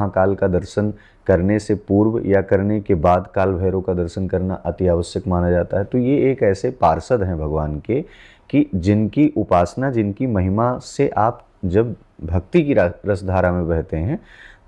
महाकाल का दर्शन करने से पूर्व या करने के बाद काल भैरव का दर्शन करना अति आवश्यक माना जाता है। तो ये एक ऐसे पार्षद हैं भगवान के कि जिनकी उपासना, जिनकी महिमा से आप जब भक्ति की रसधारा में बहते हैं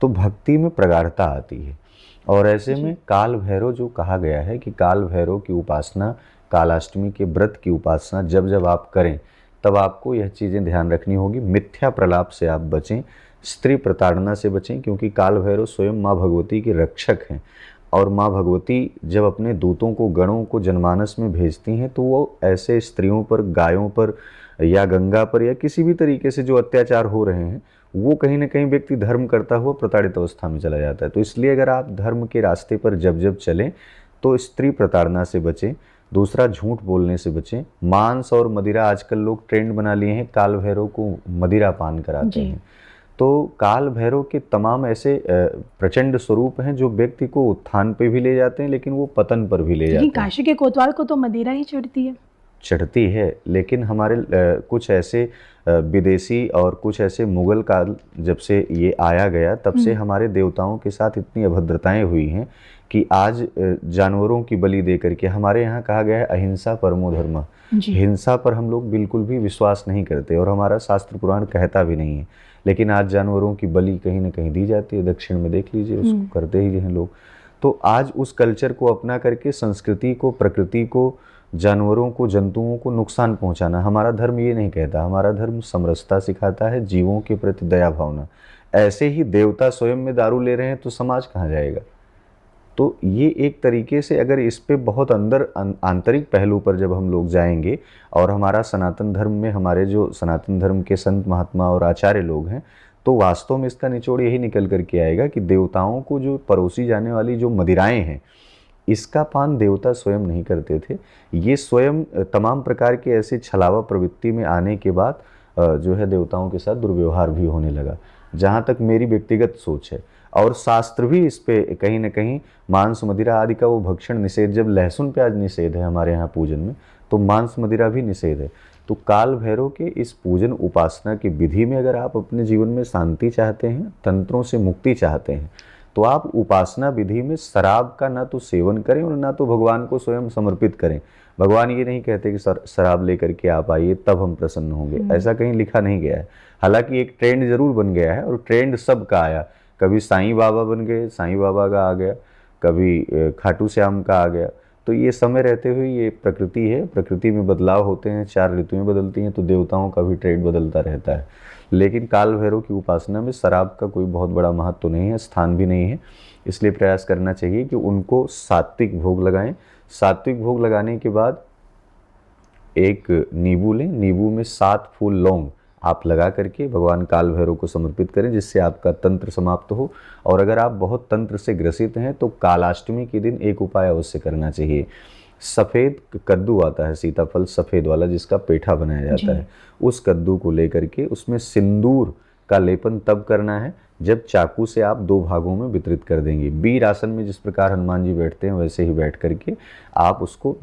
तो भक्ति में प्रगाढ़ता आती है। और ऐसे में काल भैरव जो कहा गया है कि काल भैरव की उपासना, कालाष्टमी के व्रत की उपासना जब जब आप करें तब आपको यह चीज़ें ध्यान रखनी होगी। मिथ्या प्रलाप से आप बचें, स्त्री प्रताड़ना से बचें, क्योंकि काल भैरव स्वयं माँ भगवती के रक्षक हैं। और माँ भगवती जब अपने दूतों को, गणों को जनमानस में भेजती हैं तो वो ऐसे स्त्रियों पर, गायों पर या गंगा पर या किसी भी तरीके से जो अत्याचार हो रहे हैं, वो कहीं ना कहीं व्यक्ति धर्म करता हुआ प्रताड़ित अवस्था में चला जाता है। तो इसलिए अगर आप धर्म के रास्ते पर जब जब चलें तो स्त्री प्रताड़ना से बचें, दूसरा झूठ बोलने से बचें। मांस और मदिरा, आजकल लोग ट्रेंड बना लिए हैं, काल भैरव को मदिरा पान कराते हैं। तो काल भैरव के तमाम ऐसे प्रचंड स्वरूप हैं जो व्यक्ति को उत्थान पे भी ले जाते हैं, लेकिन वो पतन पर भी ले जाते हैं। काशी के कोतवाल को तो मदिरा ही चढ़ती है, लेकिन हमारे कुछ ऐसे विदेशी और कुछ ऐसे मुगल काल जब से ये आया गया तब से हमारे देवताओं के साथ इतनी अभद्रताएं हुई हैं कि आज जानवरों की बलि दे करके, हमारे यहाँ कहा गया है अहिंसा परमो धर्म, हिंसा पर हम लोग बिल्कुल भी विश्वास नहीं करते और हमारा शास्त्र पुराण कहता भी नहीं है, लेकिन आज जानवरों की बलि कहीं ना कहीं दी जाती है। दक्षिण में देख लीजिए, उसको करते ही हैं लोग। तो आज उस कल्चर को अपना करके संस्कृति को, प्रकृति को, जानवरों को, जंतुओं को नुकसान पहुंचाना हमारा धर्म ये नहीं कहता। हमारा धर्म समरसता सिखाता है, जीवों के प्रति दया भावना। ऐसे ही देवता स्वयं में दारू ले रहे हैं तो समाज कहाँ जाएगा? तो ये एक तरीके से अगर इस पे बहुत अंदर आंतरिक पहलू पर जब हम लोग जाएंगे और हमारा सनातन धर्म में, हमारे जो सनातन धर्म के संत महात्मा और आचार्य लोग हैं, तो वास्तव में इसका निचोड़ यही निकल करके आएगा कि देवताओं को जो परोसी जाने वाली जो मदिराएं हैं, इसका पान देवता स्वयं नहीं करते थे। ये स्वयं तमाम प्रकार के ऐसे छलावा प्रवृत्ति में आने के बाद जो है देवताओं के साथ दुर्व्यवहार भी होने लगा, जहाँ तक मेरी व्यक्तिगत सोच है। और शास्त्र भी इस पे कहीं ना कहीं मांस मदिरा आदि का वो भक्षण निषेध, जब लहसुन प्याज निषेध है हमारे यहाँ पूजन में, तो मांस मदिरा भी निषेध है। तो काल भैरव के इस पूजन उपासना की विधि में अगर आप अपने जीवन में शांति चाहते हैं, तंत्रों से मुक्ति चाहते हैं, तो आप उपासना विधि में शराब का ना तो सेवन करें और ना तो भगवान को स्वयं समर्पित करें। भगवान ये नहीं कहते कि शराब लेकर के आप आइए तब हम प्रसन्न होंगे, ऐसा कहीं लिखा नहीं गया है। हालांकि एक ट्रेंड जरूर बन गया है और ट्रेंड सबका आया। कभी साईं बाबा बन गए, साईं बाबा का आ गया, कभी खाटू श्याम का आ गया। तो ये समय रहते हुए ये प्रकृति है, प्रकृति में बदलाव होते हैं, 4 ऋतुएं बदलती हैं, तो देवताओं का भी ट्रेंड बदलता रहता है। लेकिन काल भैरव की उपासना में शराब का कोई बहुत बड़ा महत्व तो नहीं है, स्थान भी नहीं है। इसलिए प्रयास करना चाहिए कि उनको सात्विक भोग लगाएं। सात्विक भोग लगाने के बाद एक नींबू लें, नींबू में 7 फूल लौंग आप लगा करके भगवान काल भैरव को समर्पित करें, जिससे आपका तंत्र समाप्त हो। और अगर आप बहुत तंत्र से ग्रसित हैं तो कालाष्टमी के दिन एक उपाय अवश्य करना चाहिए। सफ़ेद कद्दू आता है, सीताफल सफ़ेद वाला जिसका पेठा बनाया जाता है, उस कद्दू को लेकर के उसमें सिंदूर का लेपन तब करना है जब चाकू से आप 2 भागों में वितरित कर देंगे। वीर आसन में जिस प्रकार हनुमान जी बैठते हैं वैसे ही बैठ करके आप उसको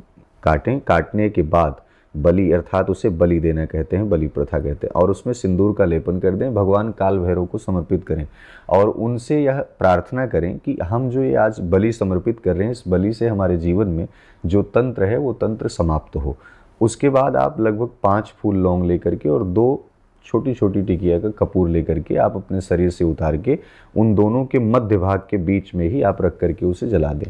काटें। काटने के बाद बलि, अर्थात उसे बलि देना कहते हैं, बलि प्रथा कहते हैं, और उसमें सिंदूर का लेपन कर दें, भगवान काल भैरव को समर्पित करें और उनसे यह प्रार्थना करें कि हम जो ये आज बलि समर्पित कर रहे हैं, इस बलि से हमारे जीवन में जो तंत्र है वो तंत्र समाप्त हो। उसके बाद आप लगभग 5 फूल लौंग लेकर के और 2 छोटी छोटी टिकिया का कपूर लेकर के आप अपने शरीर से उतार के उन दोनों के मध्य भाग के बीच में ही आप रख करके उसे जला दें।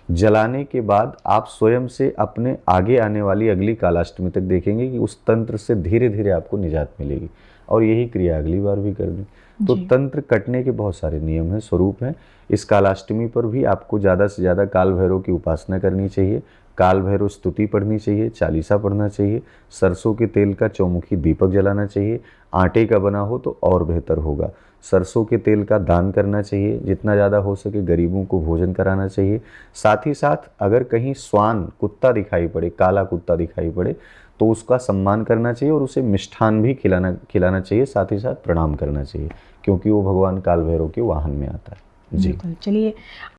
जलाने के बाद आप स्वयं से अपने आगे आने वाली अगली कालाष्टमी तक देखेंगे कि उस तंत्र से धीरे धीरे आपको निजात मिलेगी। और यही क्रिया अगली बार भी कर दें। तो तंत्र कटने के बहुत सारे नियम हैं, स्वरूप हैं। इस कालाष्टमी पर भी आपको ज़्यादा से ज़्यादा काल भैरव की उपासना करनी चाहिए, काल भैरव स्तुति पढ़नी चाहिए, चालीसा पढ़ना चाहिए, सरसों के तेल का चौमुखी दीपक जलाना चाहिए। आटे का बना हो तो और बेहतर होगा। सरसों के तेल का दान करना चाहिए, जितना ज़्यादा हो सके गरीबों को भोजन कराना चाहिए। साथ ही साथ अगर कहीं श्वान कुत्ता दिखाई पड़े, काला कुत्ता दिखाई पड़े, तो उसका सम्मान करना चाहिए और उसे मिष्ठान भी खिलाना चाहिए। साथ ही साथ प्रणाम करना चाहिए, क्योंकि वो भगवान काल भैरव के वाहन में आता है। जी, चलिए।